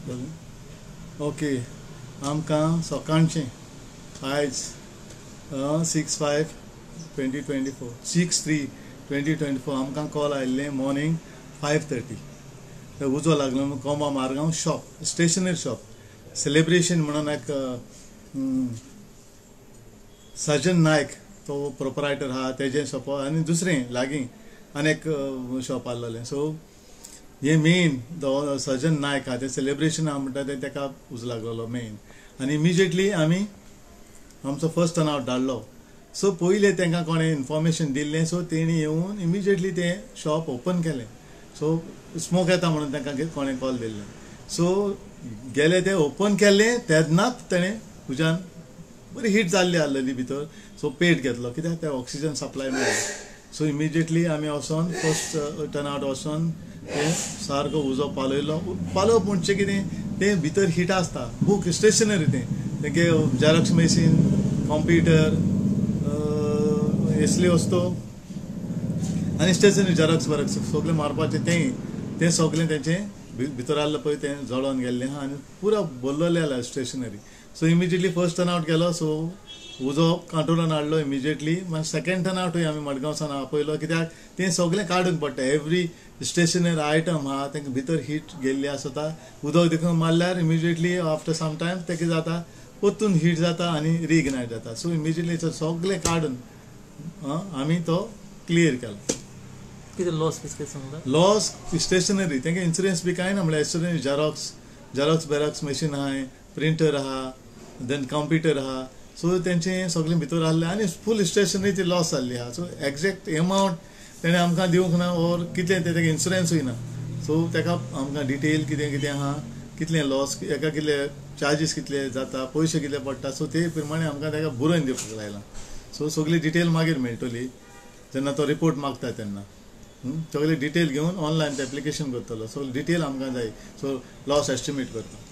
okay आमकां सकाळचें आयज 6/5/2024 6/3/2024 आमकां कॉल आयिल्लें मॉर्निंग 5:30 ते उजो लागलो कोमा Margao shop stationery shop celebration म्हणून एक सजन नायक तो प्रोपरायटर आहा तेजें शॉप आनी दुसरें लागीं आनी एक शॉप आहलोलें सो हे मेन सजन नायक आहा ते सेलिब्रेशन आहा म्हणटा ते ताका उजो लागलेलो मेन आनी इमिजिएटली आमी आमचो फर्स्ट टर्नआउट धाडलो सो पयलें तांकां कोणें इन्फॉर्मेशन दिल्लें सो तेणी येवन इमिजिएटली तें शॉप ओपन केलें सो स्मोक येता म्हणून तांकां कोणें कॉल दिल्लें सो गेले ते ओपन केल्लें तेन्नाच तेणें उज्यान बरी हीट जाल्ली आहलेली भितर सो पेट घेतलो कित्याक ते ऑक्सिजन सप्लाय मेळ्ळें सो इमिजिएटली आमी वचोन फर्स्ट टर्नआउट वचोन ते सारको उजो पालयलो पालोवप म्हणचे कितें ते भितर हीट आसता बूक स्टेशनरी तेंगे झेरॉक्स मशीन कंप्युटर असली वस्तू आनी स्टेशनरी झेरॉक्स बरॉक्स सगळें मारपाचें तें सगळें तेंचें भितर आहलें पळय तें जळोन गेल्लें आहा आनी पुरो भरलेलें आसलें stationery so immediately first turnout गेलो सो उजो कांटोरान हाडलो इमिजिएटली मागीर सेकंड टर्नआउटूय आमी मडगांवसान आपयलो कित्याक तें सगळें काडूंक पडटा एवरी स्टेशनरी आयटम आहा तेंकां भितर हीट गेल्ली आसता उदक देखून मारल्यार इमिजिएटली आफ्टर सम टायम तें कितें जाता परतून हीट जाता आनी रिइग्नायट जाता सो इमिजिएटली सगळें काडून आमी तो क्लियर केलो कितें लॉस कितें सांगता लॉस स्टेशनरी तेंगे इन्शुरन्स बी कांय ना म्हळ्यार स्टेशनरी झेरॉक्स बेरॉक्स मशीन आहाय प्रिंटर आहा देन कंप्युटर आहा सो तेंचें सगळें भितर आहलें आनी फूल स्टेशनरीची लॉस जाल्ली आहा सो एक्झॅक्ट एमावंट तेणें आमकां दिवंक ना ओर कितलें तें तेका इन्शुरन्सूय ना सो तेका आमकां डिटेल कितें कितें आहा कितलें लॉस एका कितले चार्जीस कितले जाता पयशे कितले पडटा सो ते प्रमाणे आमकां तेका बरोवन दिवपाक लायलां सो सगळी डिटेल मागीर मेळटली जेन्ना तो रिपोर्ट मागता तेन्ना सगळी डिटेल घेवन ऑनलायन एप्लिकेशन करतलो सो डिटेल आमकां जाय सो लॉस एस्टिमेट करता